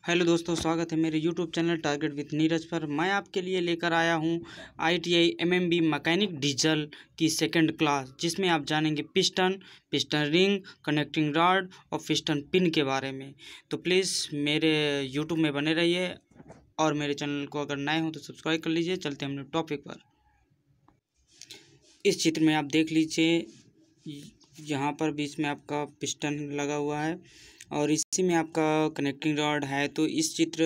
Hello दोस्तों, स्वागत है मेरे YouTube channel target with Neeraj पर। मैं आपके लिए लेकर आया हूं ITI MMB मैकेनिक डीजल की सेकंड क्लास, जिसमें आप जानेंगे पिस्टन रिंग, कनेक्टिंग रॉड और पिस्टन पिन के बारे में। तो प्लीज़ मेरे यूट्यूब में बने रहिए और मेरे चैनल को अगर नए हो तो सब्सक्राइब कर लीजिए। चलते हैं अपने टॉपिक पर। इस चित्र में आप देख लीजिए, यहाँ पर बीच में आपका पिस्टन लगा हुआ है और इसी में आपका कनेक्टिंग रॉड है। तो इस चित्र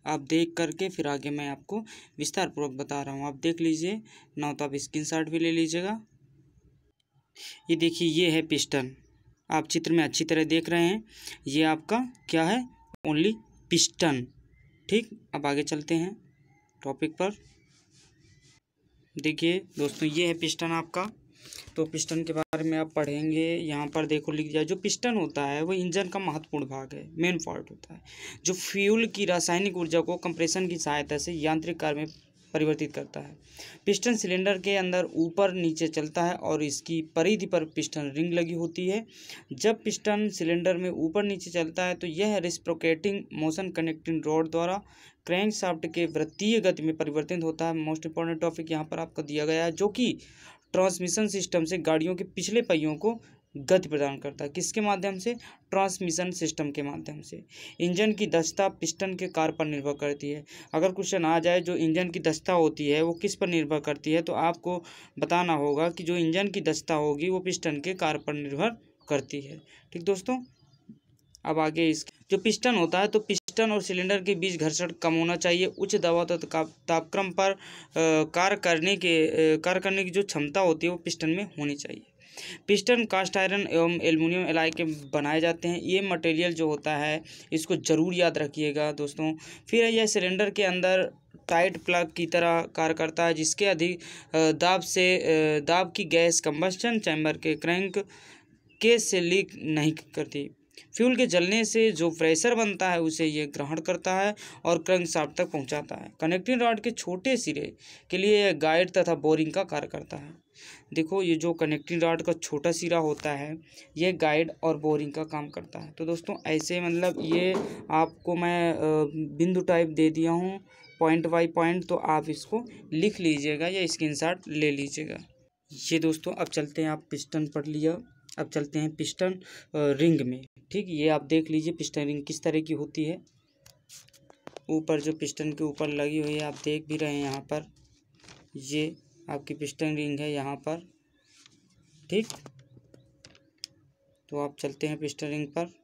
आप देख करके फिर आगे मैं आपको विस्तार पूर्वक बता रहा हूँ। आप देख लीजिए, ना तो आप स्क्रीनशॉट भी ले लीजिएगा। ये देखिए, ये है पिस्टन। आप चित्र में अच्छी तरह देख रहे हैं, ये आपका क्या है, ओनली पिस्टन। ठीक, अब आगे चलते हैं टॉपिक पर। देखिए दोस्तों, ये है पिस्टन आपका। तो पिस्टन के बारे में आप पढ़ेंगे। यहाँ पर देखो लिख दिया, जो पिस्टन होता है वो इंजन का महत्वपूर्ण भाग है, मेन पार्ट होता है, जो फ्यूल की रासायनिक ऊर्जा को कंप्रेशन की सहायता से यांत्रिक कार्य में परिवर्तित करता है। पिस्टन सिलेंडर के अंदर ऊपर नीचे चलता है और इसकी परिधि पर पिस्टन रिंग लगी होती है। जब पिस्टन सिलेंडर में ऊपर नीचे चलता है तो यह रेसिप्रोकेटिंग मोशन कनेक्टिंग रॉड द्वारा क्रैंक शाफ्ट के वृत्तीय गति में परिवर्तित होता है। मोस्ट इंपॉर्टेंट टॉपिक यहाँ पर आपको दिया गया है, जो कि ट्रांसमिशन सिस्टम से गाड़ियों के पिछले पहियों को गति प्रदान करता है। किसके माध्यम से? ट्रांसमिशन सिस्टम के माध्यम से। इंजन की दक्षता पिस्टन के कार्य पर निर्भर करती है। अगर क्वेश्चन आ जाए जो इंजन की दक्षता होती है वो किस पर निर्भर करती है, तो आपको बताना होगा कि जो इंजन की दक्षता होगी वो पिस्टन के कार्य पर निर्भर करती है। ठीक दोस्तों, अब आगे इस जो पिस्टन होता है, तो पिस्टन और सिलेंडर के बीच घर्षण कम होना चाहिए। उच्च दबाव तथा तापक्रम पर कार्य करने की जो क्षमता होती है वो पिस्टन में होनी चाहिए। पिस्टन कास्ट आयरन एवं एल्युमिनियम एलॉय के बनाए जाते हैं। ये मटेरियल जो होता है इसको ज़रूर याद रखिएगा दोस्तों। फिर यह सिलेंडर के अंदर टाइट प्लग की तरह कार्य करता है, जिसके अधिक दाब की गैस कंबस्टन चैम्बर के क्रैंक केस से लीक नहीं करती। फ्यूल के जलने से जो प्रेशर बनता है उसे ये ग्रहण करता है और क्रैंकशाफ्ट तक पहुंचाता है। कनेक्टिंग रॉड के छोटे सिरे के लिए यह गाइड तथा बोरिंग का कार्य करता है। देखो, ये जो कनेक्टिंग रॉड का छोटा सिरा होता है ये गाइड और बोरिंग का काम करता है। तो दोस्तों ऐसे मतलब ये आपको मैं बिंदु टाइप दे दिया हूँ, पॉइंट बाई पॉइंट, तो आप इसको लिख लीजिएगा या स्क्रीनशॉट ले लीजिएगा। ये दोस्तों, अब चलते हैं, आप पिस्टन पढ़ लिया, अब चलते हैं पिस्टन रिंग में। ठीक, ये आप देख लीजिए पिस्टन रिंग किस तरह की होती है। ऊपर जो पिस्टन के ऊपर लगी हुई है आप देख भी रहे हैं, यहाँ पर ये आपकी पिस्टन रिंग है यहाँ पर। ठीक, तो आप चलते हैं पिस्टन रिंग पर।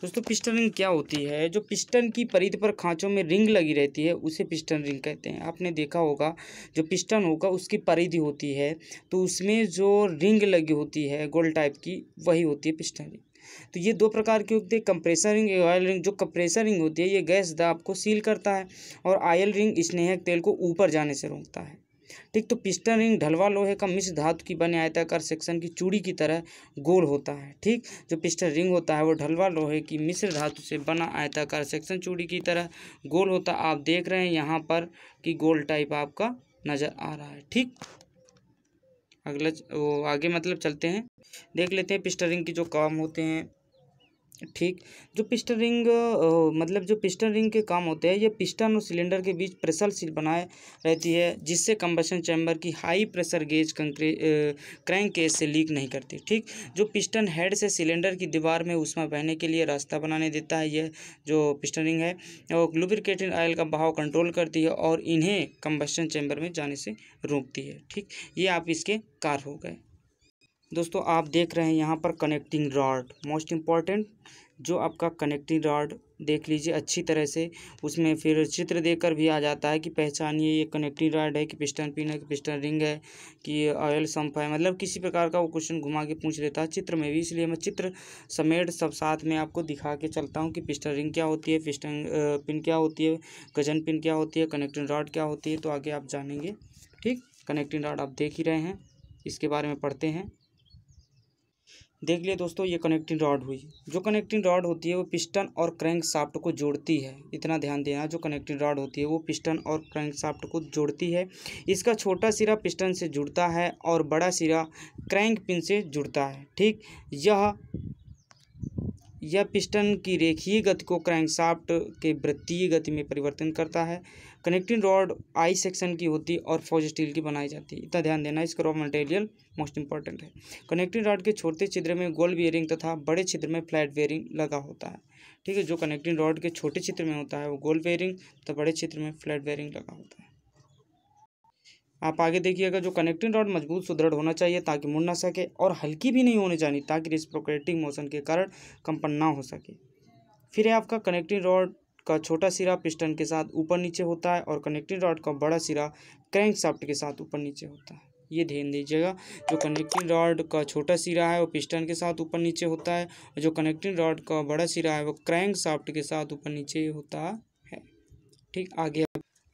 दोस्तों, पिस्टन रिंग क्या होती है? जो पिस्टन की परिधि पर खांचों में रिंग लगी रहती है उसे पिस्टन रिंग कहते हैं। आपने देखा होगा जो पिस्टन होगा उसकी परिधि होती है, तो उसमें जो रिंग लगी होती है गोल टाइप की, वही होती है पिस्टन रिंग। तो ये दो प्रकार की होती है, कंप्रेसर रिंग, ऑयल रिंग। जो कंप्रेसर रिंग होती है ये गैस दाब को सील करता है और ऑयल रिंग स्नेहक तेल को ऊपर जाने से रोकता है। ठीक, तो पिस्टन रिंग ढलवा लोहे का मिश्र धातु की बने आयताकार सेक्शन की चूड़ी की तरह गोल होता है। ठीक, जो पिस्टन रिंग होता है वो ढलवा लोहे की मिश्र धातु से बना आयताकार सेक्शन चूड़ी की तरह गोल होता है। आप देख रहे हैं यहाँ पर कि गोल टाइप आपका नज़र आ रहा है। ठीक, अगला वो आगे मतलब चलते हैं, देख लेते हैं पिस्टन रिंग के जो काम होते हैं। ठीक, जो पिस्टन रिंग मतलब जो पिस्टन रिंग के काम होते हैं, ये पिस्टन और सिलेंडर के बीच प्रेशर सील बनाए रहती है, जिससे कंबशन चैम्बर की high pressure gauge crank case से लीक नहीं करती। ठीक, जो पिस्टन हेड से सिलेंडर की दीवार में ऊष्मा बहने के लिए रास्ता बनाने देता है, यह जो पिस्टन रिंग है वो लुब्रिकेटेड ऑयल का बहाव कंट्रोल करती है और इन्हें कंबशन चैम्बर में जाने से रोकती है। ठीक, ये आप इसके कार्य हो गए। दोस्तों, आप देख रहे हैं यहाँ पर कनेक्टिंग रॉड, मोस्ट इम्पॉर्टेंट जो आपका कनेक्टिंग रॉड देख लीजिए अच्छी तरह से। उसमें फिर चित्र देकर भी आ जाता है कि पहचानिए ये कनेक्टिंग रॉड है कि पिस्टन पिन है कि पिस्टन रिंग है कि ऑयल सम्प है, मतलब किसी प्रकार का वो क्वेश्चन घुमा के पूछ लेता है चित्र में भी। इसलिए मैं चित्र समेत सब साथ में आपको दिखा के चलता हूँ कि पिस्टन रिंग क्या होती है, पिस्टन पिन क्या होती है, गजन पिन क्या होती है, कनेक्टिंग रॉड क्या होती है, तो आगे आप जानेंगे। ठीक, कनेक्टिंग रॉड आप देख ही रहे हैं, इसके बारे में पढ़ते हैं। देख लिए दोस्तों, ये कनेक्टिंग रॉड हुई। जो कनेक्टिंग रॉड होती है वो पिस्टन और क्रैंक शाफ्ट को जोड़ती है। इतना ध्यान देना, जो कनेक्टिंग रॉड होती है वो पिस्टन और क्रैंक शाफ्ट को जोड़ती है। इसका छोटा सिरा पिस्टन से जुड़ता है और बड़ा सिरा क्रैंक पिन से जुड़ता है। ठीक, यह पिस्टन की रेखीय गति को क्रैंकशाफ्ट के वृत्तीय गति में परिवर्तन करता है। कनेक्टिंग रॉड आई सेक्शन की होती है और फॉज स्टील की बनाई जाती है। इतना ध्यान देना, इसका रॉ मटेरियल मोस्ट इंपॉर्टेंट है। कनेक्टिंग रॉड के छोटे छिद्र में गोल बेयरिंग तथा बड़े छिद्र में फ्लैट बेयरिंग लगा होता है। ठीक है, जो कनेक्टिंग रॉड के छोटे छिद्र में होता है वो गोल बेयरिंग तथा बड़े छिद्र में फ्लैट बेयरिंग लगा होता है। आप आगे देखिएगा, जो कनेक्टिंग रॉड मजबूत सुदृढ़ होना चाहिए ताकि मुड़ ना सके, और हल्की भी नहीं होनी चाहिए ताकि रेसिप्रोकेटिंग मोशन के कारण कंपन ना हो सके। फिर है आपका कनेक्टिंग रॉड का छोटा सिरा पिस्टन के साथ ऊपर नीचे होता है और कनेक्टिंग रॉड का बड़ा सिरा क्रैंकशाफ्ट के साथ ऊपर नीचे होता है। ये ध्यान दीजिएगा, जो कनेक्टिंग रॉड का छोटा सिरा है वो पिस्टन के साथ ऊपर नीचे होता है और जो कनेक्टिंग रॉड का बड़ा सिरा है वो क्रैंकशाफ्ट के साथ ऊपर नीचे होता है। ठीक,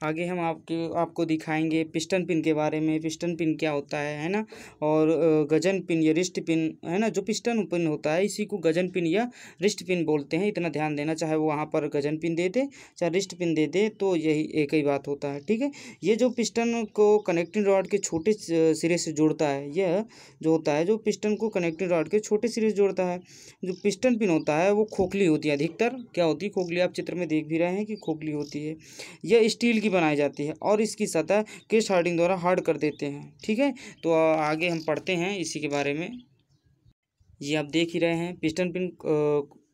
आगे हम आपको दिखाएंगे पिस्टन पिन के बारे में। पिस्टन पिन क्या होता है ना, और गजन पिन या रिस्ट पिन है ना। जो पिस्टन पिन होता है इसी को गजन पिन या रिस्ट पिन बोलते हैं। इतना ध्यान देना, चाहे वो वहाँ पर गजन पिन दे दे चाहे रिस्ट पिन दे दे, तो यही एक ही बात होता है। ठीक है, ये जो पिस्टन को कनेक्टिंग रॉड के छोटे सिरे से जोड़ता है, यह जो होता है जो पिस्टन को कनेक्टिंग रॉड के छोटे सिरे से जोड़ता है। जो पिस्टन पिन होता है वो खोखली होती है, अधिकतर क्या होती है, खोखली। आप चित्र में देख भी रहे हैं कि खोखली होती है। यह स्टील बनाई जाती है और इसकी सतह केस हार्डिंग द्वारा हार्ड कर देते हैं। ठीक है, तो आगे हम पढ़ते हैं इसी के बारे में। ये आप देख ही रहे हैं, पिस्टन पिन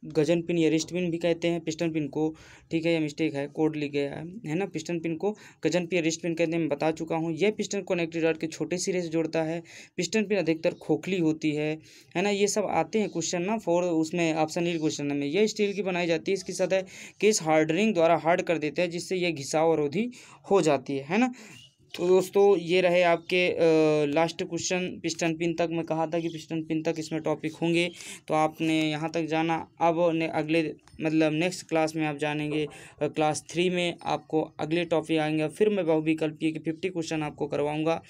गजन पिन या रिस्ट पिन भी कहते हैं पिस्टन पिन को। ठीक है, यह मिस्टेक है, कोड लिख गया है ना। पिस्टन पिन को गजन पिन या रिस्ट पिन कहते हैं, मैं बता चुका हूँ। यह पिस्टन को कनेक्टिंग रॉड के छोटे सिरे से जोड़ता है। पिस्टन पिन अधिकतर खोखली होती है ना। ये सब आते हैं क्वेश्चन ना, फॉर उसमें ऑप्शन ई क्वेश्चन में। यह स्टील की बनाई जाती है, इसकी सतह केस हार्डरिंग द्वारा हार्ड कर देते हैं जिससे यह घिसाव अवरोधी हो जाती है ना। तो दोस्तों ये रहे आपके लास्ट क्वेश्चन। पिस्टन पिन तक मैं कहा था कि पिस्टन पिन तक इसमें टॉपिक होंगे, तो आपने यहाँ तक जाना। अब अगले मतलब नेक्स्ट क्लास में आप जानेंगे, क्लास 3 में आपको अगले टॉपिक आएंगे। फिर मैं बहुविकल्पीय के 50 क्वेश्चन आपको करवाऊँगा।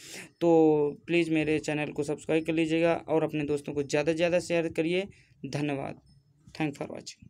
तो प्लीज़ मेरे चैनल को सब्सक्राइब कर लीजिएगा और अपने दोस्तों को ज़्यादा से ज़्यादा शेयर करिए। धन्यवाद। Thank for watching.